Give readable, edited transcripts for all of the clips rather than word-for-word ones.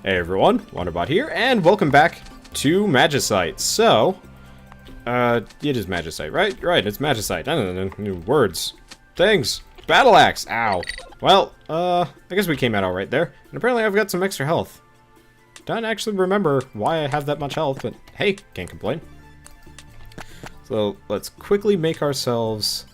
Hey everyone, Wanderbot here, and welcome back to Magicite. So, it is Magicite, right? Right, it's Magicite. I don't know, new words. Things. Battle axe. Ow. Well, I guess we came out alright there. And apparently I've got some extra health. Don't actually remember why I have that much health, but hey, can't complain. So, let's quickly make ourselves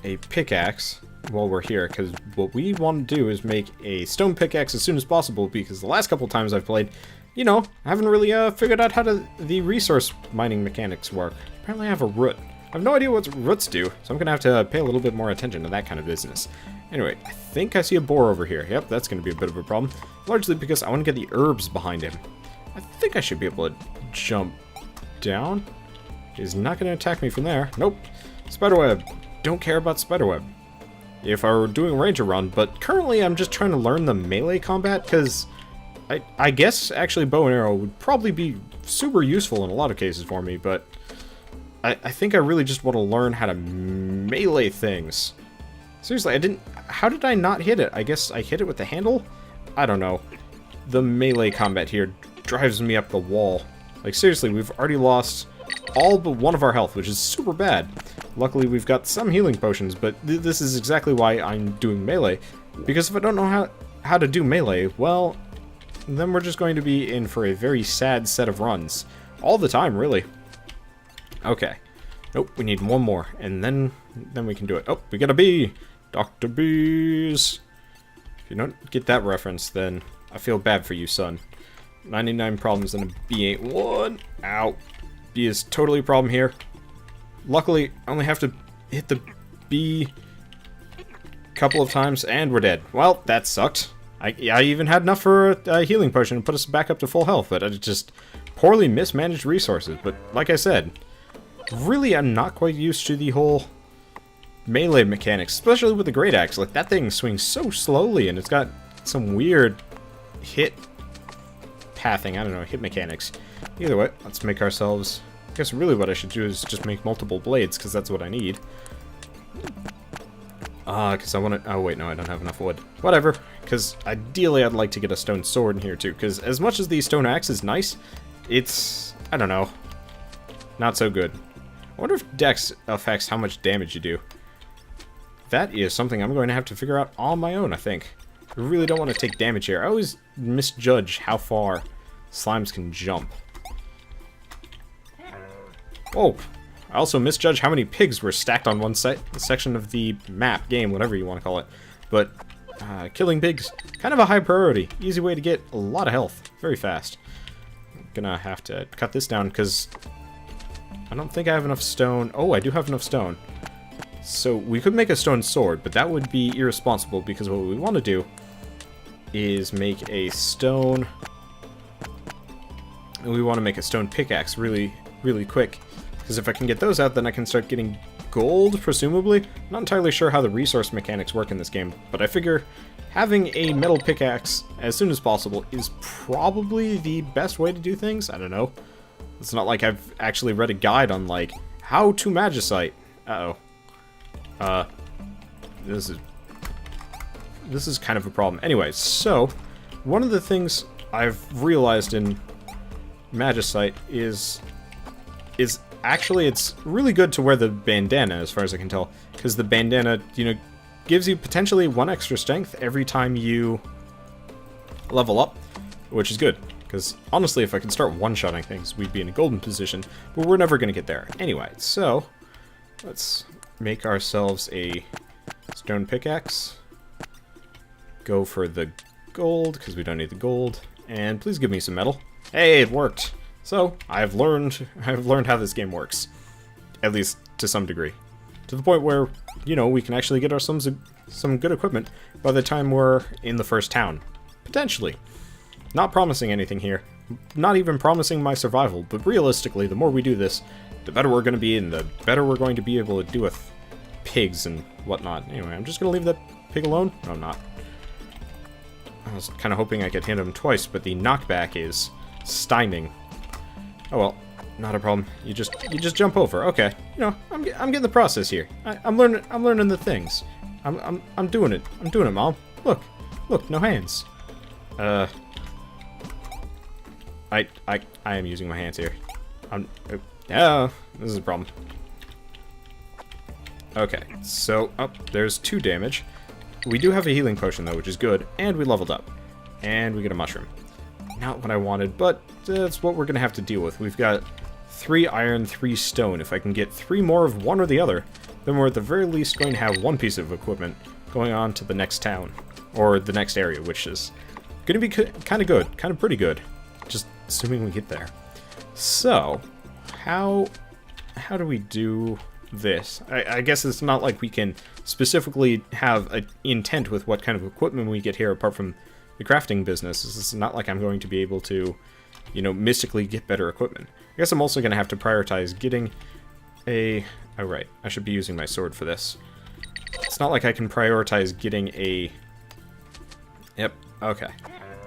a pickaxe while we're here, because what we want to do is make a stone pickaxe as soon as possible, because the last couple times I've played, you know, I haven't really figured out how the resource mining mechanics work. Apparently I have a root. I have no idea what roots do, so I'm going to have to pay a little bit more attention to that kind of business. Anyway, I think I see a boar over here. Yep, that's going to be a bit of a problem, largely because I want to get the herbs behind him. I think I should be able to jump down. He's not going to attack me from there. Nope. Spiderweb. Don't care about spiderweb if I were doing a ranger run, but currently I'm just trying to learn the melee combat, because I guess actually bow and arrow would probably be super useful in a lot of cases for me, but I think I really just want to learn how to melee things. Seriously, how did I not hit it? I guess I hit it with the handle? I don't know. The melee combat here drives me up the wall. Like, seriously, we've already lost all but one of our health, which is super bad. Luckily, we've got some healing potions, but this is exactly why I'm doing melee. Because if I don't know how to do melee, well, then we're just going to be in for a very sad set of runs. All the time, really. Okay. Nope, we need one more, and then we can do it. Oh, we got a bee! Dr. Bees! If you don't get that reference, then I feel bad for you, son. 99 problems and a bee ain't one. Ow. Bee is totally a problem here. Luckily, I only have to hit the bee a couple of times, and we're dead. Well, that sucked. I even had enough for a healing potion to put us back up to full health, but I just poorly mismanaged resources. But like I said, really I'm not quite used to the whole melee mechanics, especially with the great axe. Like, that thing swings so slowly, and it's got some weird hit pathing, I don't know, hit mechanics. Either way, let's make ourselves... I guess really what I should do is just make multiple blades, because that's what I need. Because I want to... Oh, wait, no, I don't have enough wood. Whatever, because ideally I'd like to get a stone sword in here, too, because as much as the stone axe is nice, it's... I don't know. Not so good. I wonder if dex affects how much damage you do. That is something I'm going to have to figure out on my own, I think. I really don't want to take damage here. I always misjudge how far slimes can jump. Oh, I also misjudged how many pigs were stacked on one section of the map, game, whatever you want to call it. But killing pigs, kind of a high priority. Easy way to get a lot of health, very fast. I'm gonna have to cut this down because I don't think I have enough stone. Oh, I do have enough stone. So we could make a stone sword, but that would be irresponsible because what we want to do is make a stone... We want to make a stone pickaxe really, really quick. Because if I can get those out, then I can start getting gold, presumably. I'm not entirely sure how the resource mechanics work in this game, but I figure having a metal pickaxe as soon as possible is probably the best way to do things. I don't know. It's not like I've actually read a guide on, like, how to Magicite. Uh-oh. This is kind of a problem. Anyway, so, one of the things I've realized in Magicite is actually, it's really good to wear the bandana, as far as I can tell, because the bandana, you know, gives you potentially 1 extra strength every time you level up, which is good, because honestly, if I could start one-shotting things, we'd be in a golden position, but we're never going to get there. Anyway, so, let's make ourselves a stone pickaxe, go for the gold, because we don't need the gold, and please give me some metal. Hey, it worked! So, I've learned how this game works. At least, to some degree. To the point where, you know, we can actually get ourselves some good equipment by the time we're in the first town. Potentially. Not promising anything here. Not even promising my survival, but realistically, the more we do this, the better we're going to be, and the better we're going to be able to do with pigs and whatnot. Anyway, I'm just going to leave that pig alone. No, I'm not. I was kind of hoping I could hit him twice, but the knockback is styming. Oh well, not a problem. You just jump over. Okay, you know, I'm getting the process here. I'm learning the things. I'm doing it. I'm doing it, Mom. Look, no hands. I am using my hands here. Yeah, this is a problem. Okay, so, there's 2 damage. We do have a healing potion, though, which is good, and we leveled up. And we get a mushroom. Not what I wanted, but that's what we're going to have to deal with. We've got 3 iron, 3 stone. If I can get 3 more of one or the other, then we're at the very least going to have 1 piece of equipment going on to the next town. Or the next area, which is going to be kind of good. Kind of pretty good. Just assuming we get there. So, how do we do this? I guess it's not like we can specifically have an intent with what kind of equipment we get here apart from the crafting business. It's not like I'm going to be able to, you know, mystically get better equipment. I guess I'm also going to have to prioritize getting a... Oh, right. I should be using my sword for this. It's not like I can prioritize getting a... Yep, okay.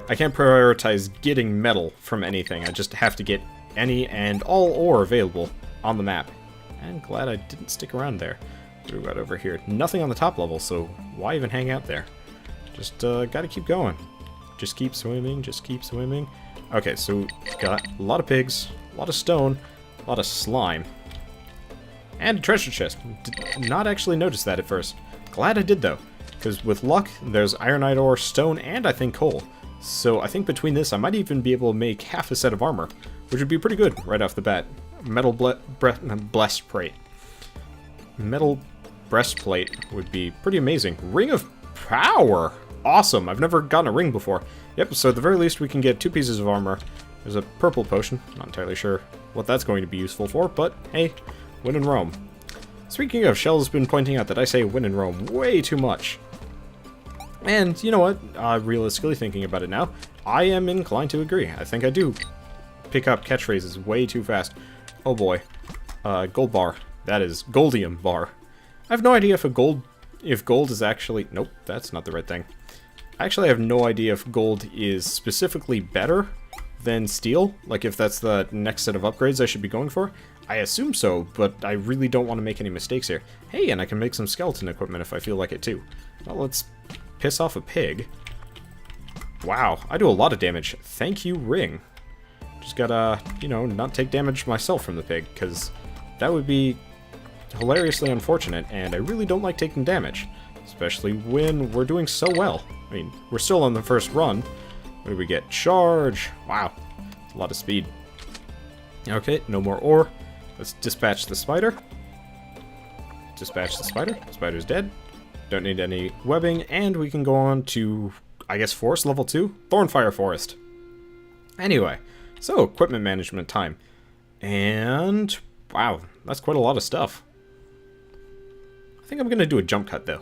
I can't prioritize getting metal from anything. I just have to get any and all ore available on the map. I'm glad I didn't stick around there. What do we got over here? Nothing on the top level, so why even hang out there? Just gotta keep going. Just keep swimming, just keep swimming. Okay, so got a lot of pigs, a lot of stone, a lot of slime. And a treasure chest. Did not actually notice that at first. Glad I did, though. Because with luck, there's ironite ore, stone, and I think coal. So I think between this, I might even be able to make half a set of armor. Which would be pretty good right off the bat. Metal breastplate. Metal breastplate would be pretty amazing. Ring of power! Awesome! I've never gotten a ring before. Yep, so at the very least we can get 2 pieces of armor. There's a purple potion. Not entirely sure what that's going to be useful for, but hey, win in Rome. Speaking of, Shell has been pointing out that I say win in Rome way too much. And you know what? Realistically thinking about it now, I am inclined to agree. I think I do pick up catchphrases way too fast. Oh boy. Gold bar. That is goldium bar. I have no idea if gold is actually... Nope, that's not the right thing. I actually have no idea if gold is specifically better than steel. Like if that's the next set of upgrades I should be going for. I assume so, but I really don't want to make any mistakes here. Hey, and I can make some skeleton equipment if I feel like it too. Well, let's piss off a pig. Wow, I do a lot of damage. Thank you, ring. Just gotta, you know, not take damage myself from the pig, because that would be hilariously unfortunate, and I really don't like taking damage. Especially when we're doing so well. I mean, we're still on the first run. What do we get? Charge! Wow, a lot of speed. Okay, no more ore. Let's dispatch the spider. Dispatch the spider. Spider's dead. Don't need any webbing, and we can go on to, I guess, forest level 2? Thornfire Forest. Anyway, so equipment management time. And, wow, that's quite a lot of stuff. I think I'm going to do a jump cut, though.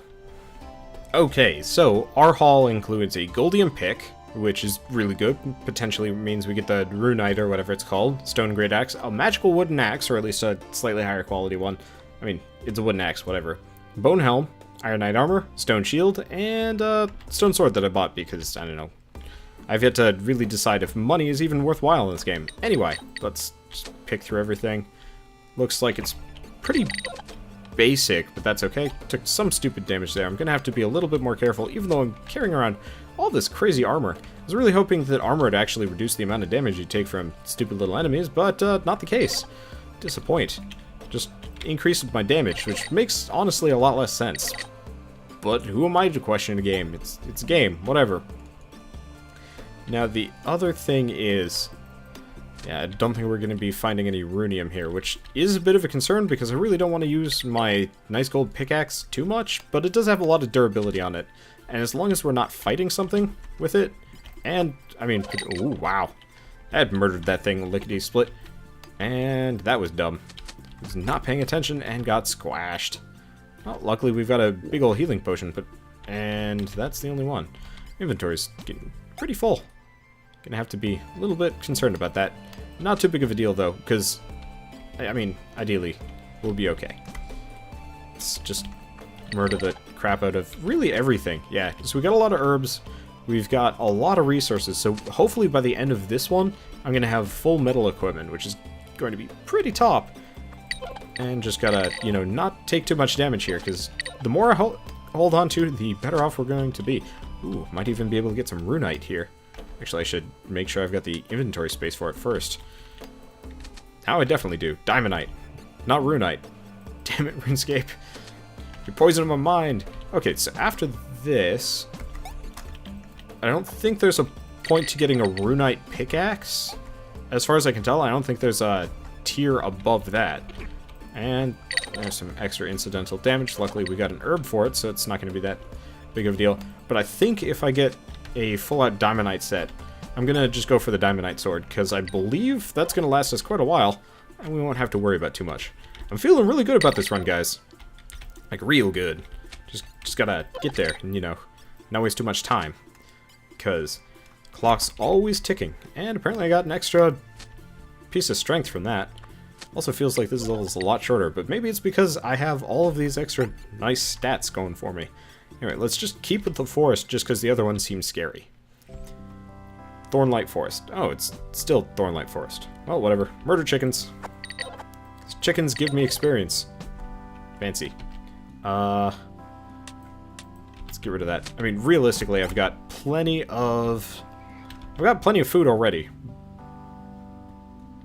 Okay, so our haul includes a goldium pick, which is really good. Potentially means we get the runite or whatever it's called, stone great axe, a magical wooden axe, or at least a slightly higher quality one. I mean, it's a wooden axe, whatever. Bone helm, ironite armor, stone shield, and a stone sword that I bought because, I don't know, I've yet to really decide if money is even worthwhile in this game. Anyway, let's just pick through everything. Looks like it's pretty basic, but that's okay. Took some stupid damage there. I'm gonna have to be a little bit more careful, even though I'm carrying around all this crazy armor. I was really hoping that armor would actually reduce the amount of damage you take from stupid little enemies, but not the case. Disappoint. Just increased my damage, which makes, honestly, a lot less sense. But who am I to question a game? It's a game, whatever. Now, the other thing is... Yeah, I don't think we're going to be finding any runium here, which is a bit of a concern because I really don't want to use my nice gold pickaxe too much, but it does have a lot of durability on it. And as long as we're not fighting something with it, and, I mean, ooh, wow. I had murdered that thing lickety-split, and that was dumb. I was not paying attention and got squashed. Well, luckily we've got a big old healing potion, and that's the only one. Inventory's getting pretty full. Gonna have to be a little bit concerned about that. Not too big of a deal though, because, I mean, ideally, we'll be okay. Let's just murder the crap out of really everything. Yeah, so we got a lot of herbs, we've got a lot of resources, so hopefully by the end of this one, I'm gonna have full metal equipment, which is going to be pretty top. And just gotta, you know, not take too much damage here, because the more I hold on to, the better off we're going to be. Ooh, might even be able to get some runite here. Actually, I should make sure I've got the inventory space for it first. Now I definitely do. Diamondite. Not Runite. Damn it, RuneScape. You're poisoning my mind. Okay, so after this... I don't think there's a point to getting a Runite pickaxe. As far as I can tell, I don't think there's a tier above that. And there's some extra incidental damage. Luckily, we got an herb for it, so it's not going to be that big of a deal. But I think if I get a full-out Diamondite set, I'm going to just go for the Diamondite sword, because I believe that's going to last us quite a while, and we won't have to worry about too much. I'm feeling really good about this run, guys. Like, real good. Just gotta get there and, you know, not waste too much time. Because clock's always ticking. And apparently I got an extra piece of strength from that. Also feels like this level's a lot shorter, but maybe it's because I have all of these extra nice stats going for me. Anyway, let's just keep with the forest just because the other one seems scary. Thornlight Forest. Oh, it's still Thornlight Forest. Well, whatever. Murder chickens. Chickens give me experience. Fancy. Let's get rid of that. I mean, realistically, I've got plenty of food already.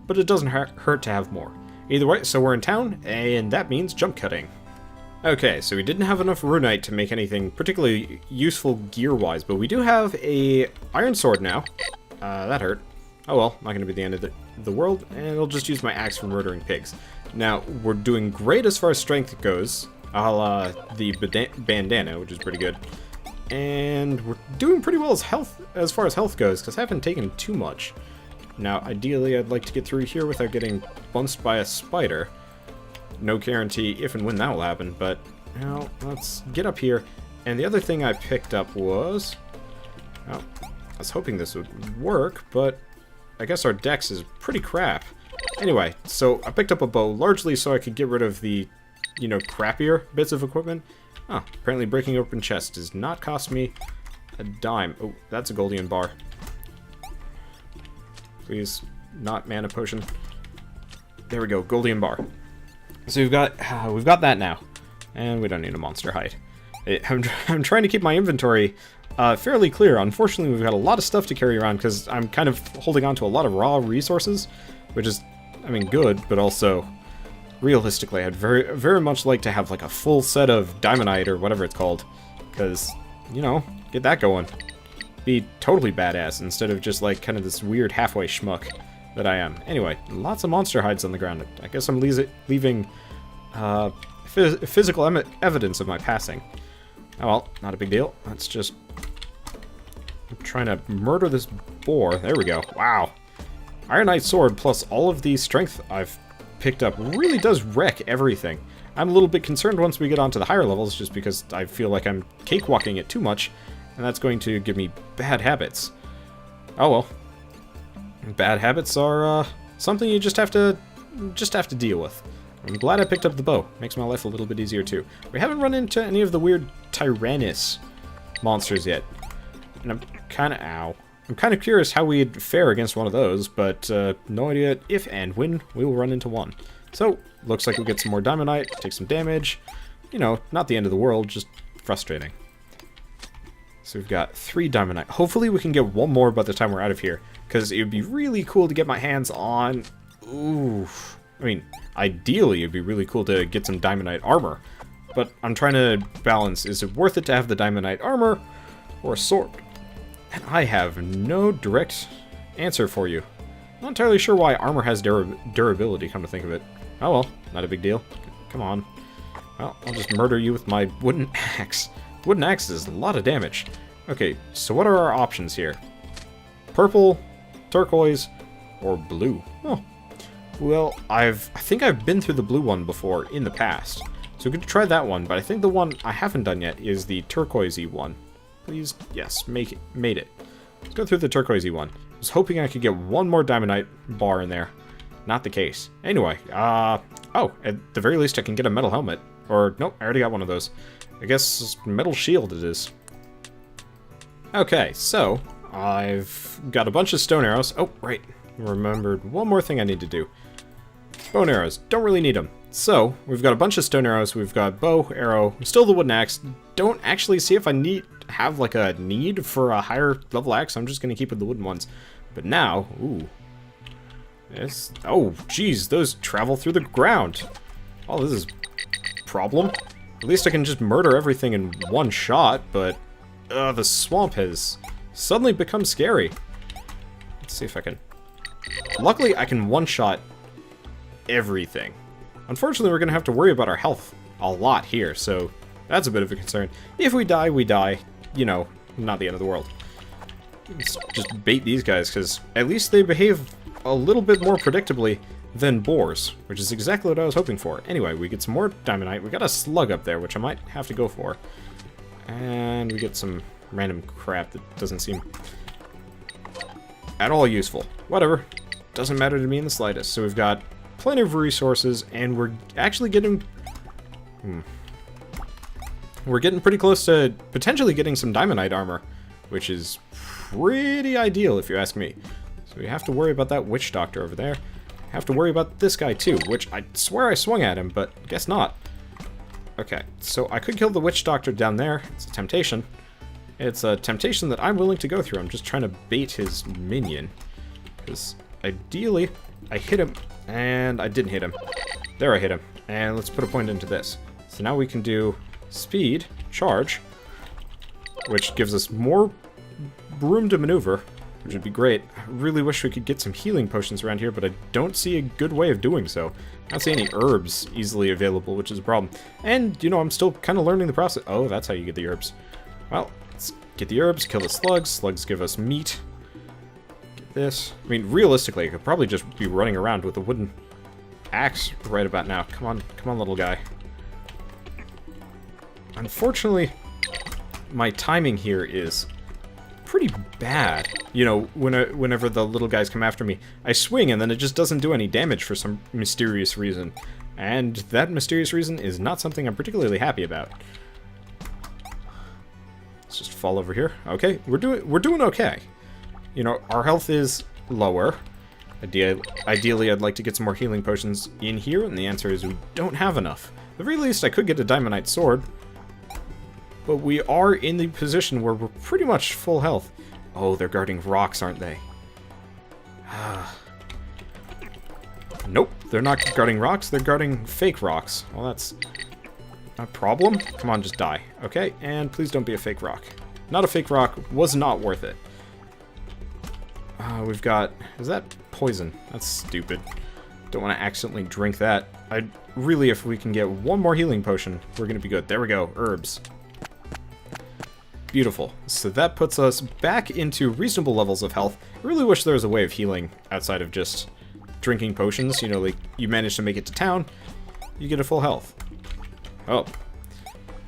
But it doesn't hurt to have more. Either way, so we're in town, and that means jump cutting. Okay, so we didn't have enough runite to make anything particularly useful gear-wise, but we do have a iron sword now. That hurt. Oh well, not gonna be the end of the world, and I'll just use my axe for murdering pigs. Now, we're doing great as far as strength goes, a la the bandana, which is pretty good. And we're doing pretty well as far as health goes, because I haven't taken too much. Now, ideally, I'd like to get through here without getting bunched by a spider. No guarantee if and when that will happen, but, now let's get up here. And the other thing I picked up was... Well, I was hoping this would work, but I guess our dex is pretty crap. Anyway, so I picked up a bow, largely so I could get rid of the, you know, crappier bits of equipment. Oh, apparently breaking open chests does not cost me a dime. Oh, that's a Goldian bar. Please, not mana potion. There we go, Goldian bar. So we've got that now, and we don't need a monster hide. I'm trying to keep my inventory fairly clear. Unfortunately, we've got a lot of stuff to carry around because I'm kind of holding on to a lot of raw resources, which is, I mean, good, but also realistically, I'd very much like to have like a full set of diamondite or whatever it's called, because, you know, get that going. Be totally badass instead of just like kind of this weird halfway schmuck that I am. Anyway, lots of monster hides on the ground. I guess I'm leaving physical evidence of my passing. Oh well, not a big deal. Let's just... I'm trying to murder this boar. There we go. Wow. Iron Knight Sword plus all of the strength I've picked up really does wreck everything. I'm a little bit concerned once we get onto the higher levels just because I feel like I'm cakewalking it too much, and that's going to give me bad habits. Oh well. Bad habits are something you just have to deal with. I'm glad I picked up the bow. Makes my life a little bit easier too. We haven't run into any of the weird tyrannous monsters yet. And I'm kind of curious how we'd fare against one of those, but no idea if and when we will run into one. So, looks like we'll get some more diamondite, take some damage. You know, not the end of the world, just frustrating. So we've got 3 diamondite. Hopefully we can get one more by the time we're out of here, because it would be really cool to get my hands on... Ooh. I mean, ideally it'd be really cool to get some diamondite armor, but I'm trying to balance, is it worth it to have the diamondite armor or a sword? And I have no direct answer for you. Not entirely sure why armor has durability, come to think of it. Oh well, not a big deal. Come on. Well, I'll just murder you with my wooden axe. Wooden axe does a lot of damage. Okay, so what are our options here? Purple, turquoise, or blue? Oh. Well, I think I've been through the blue one before in the past. So we could try that one, but I think the one I haven't done yet is the turquoisey one. Please, yes, made it. Let's go through the turquoisey one. I was hoping I could get one more diamondite bar in there. Not the case. Anyway, oh, at the very least I can get a metal helmet. Or, nope, I already got one of those. I guess metal shield it is. Okay, so I've got a bunch of stone arrows. Oh, right. Remembered one more thing I need to do. Bow and arrows. Don't really need them. So, we've got a bunch of stone arrows. We've got bow, arrow, still the wooden axe. Don't actually see if I need... have like a need for a higher level axe, I'm just gonna keep with the wooden ones. But now, ooh. Yes. Oh, geez, those travel through the ground. Oh, this is a problem. At least I can just murder everything in one shot, but the swamp has suddenly become scary. Let's see if I can... Luckily, I can one-shot everything. Unfortunately, we're going to have to worry about our health a lot here, so that's a bit of a concern. If we die, we die. You know, not the end of the world. Let's just bait these guys, because at least they behave a little bit more predictably than boars, which is exactly what I was hoping for. Anyway, we get some more diamondite. We got a slug up there, which I might have to go for. And we get some random crap that doesn't seem at all useful. Whatever. Doesn't matter to me in the slightest. So we've got plenty of resources, and we're actually getting... We're getting pretty close to potentially getting some diamondite armor, which is pretty ideal if you ask me. So we have to worry about that witch doctor over there. Have to worry about this guy too, which I swear I swung at him, but guess not. Okay, so I could kill the witch doctor down there. It's a temptation. It's a temptation that I'm willing to go through. I'm just trying to bait his minion. Because ideally, I hit him, and I didn't hit him. There I hit him. And let's put a point into this. So now we can do speed, charge, which gives us more room to maneuver, which would be great. I really wish we could get some healing potions around here, but I don't see a good way of doing so. I don't see any herbs easily available, which is a problem. And, you know, I'm still kind of learning the process. Oh, that's how you get the herbs. Well, let's get the herbs, kill the slugs. Slugs give us meat. Get this. I mean, realistically, I could probably just be running around with a wooden axe right about now. Come on, little guy. Unfortunately, my timing here is pretty bad. You know, whenever the little guys come after me, I swing and then it just doesn't do any damage for some mysterious reason. And that mysterious reason is not something I'm particularly happy about. Let's just fall over here. Okay, we're doing okay. You know, our health is lower. Ideally, I'd like to get some more healing potions in here, and the answer is we don't have enough. At the very least, I could get a diamondite sword. But we are in the position where we're pretty much full health. Oh, they're guarding rocks, aren't they? Nope, they're not guarding rocks, they're guarding fake rocks. Well, that's a problem. Come on, just die. Okay, and please don't be a fake rock. Not a fake rock, was not worth it. We've got... Is that poison? That's stupid. Don't want to accidentally drink that. Really, if we can get one more healing potion, we're going to be good. There we go, herbs. Beautiful. So that puts us back into reasonable levels of health. I really wish there was a way of healing outside of just drinking potions. You know, like, you manage to make it to town, you get a full health. Oh.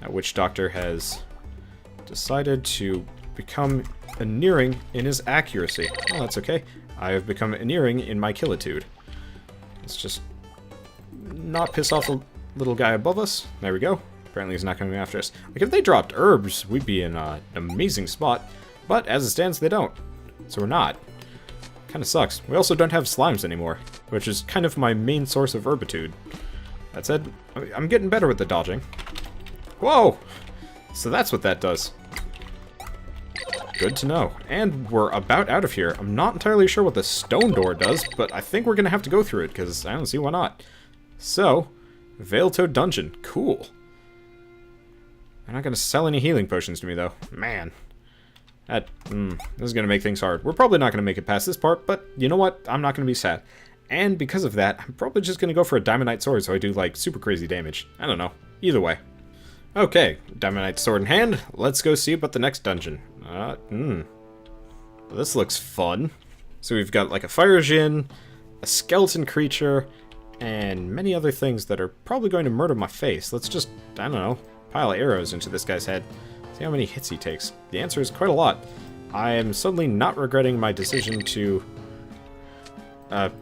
That witch doctor has decided to become Eneering in his accuracy. Oh, that's okay. I have become Eneering in my killitude. Let's just not piss off the little guy above us. There we go. Apparently he's not coming after us. Like, if they dropped herbs, we'd be in an amazing spot. But, as it stands, they don't. So we're not. Kinda sucks. We also don't have slimes anymore, which is kind of my main source of herbitude. That said, I'm getting better with the dodging. Whoa! So that's what that does. Good to know. And we're about out of here. I'm not entirely sure what the stone door does, but I think we're gonna have to go through it, because I don't see why not. So, Veiltoed Dungeon. Cool. They're not gonna sell any healing potions to me, though. Man. This is gonna make things hard. We're probably not gonna make it past this part, but you know what? I'm not gonna be sad. And because of that, I'm probably just gonna go for a diamondite sword so I do, like, super crazy damage. I don't know. Either way. Okay, diamondite sword in hand. Let's go see about the next dungeon. Well, this looks fun. So we've got, like, a fire djinn, a skeleton creature, and many other things that are probably going to murder my face. Let's just, I don't know, pile arrows into this guy's head. See how many hits he takes. The answer is quite a lot. I am suddenly not regretting my decision to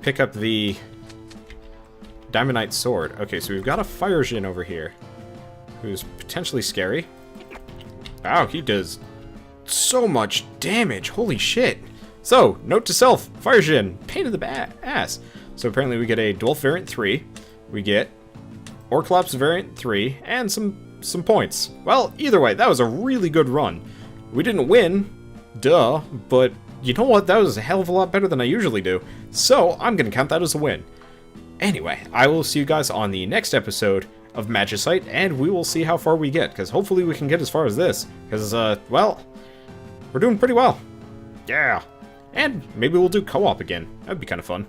pick up the diamondite sword. Okay, so we've got a fire djinn over here, who's potentially scary. Wow, he does so much damage. Holy shit. So, note to self, fire djinn, pain in the ass. So apparently we get a Dwarf variant 3, we get Orclops variant 3, and some points. Well, either way, that was a really good run. We didn't win, duh, but you know what? That was a hell of a lot better than I usually do. So, I'm gonna count that as a win. Anyway, I will see you guys on the next episode of Magicite, and we will see how far we get, because hopefully we can get as far as this. Because, well, we're doing pretty well. Yeah. And maybe we'll do co-op again. That'd be kind of fun.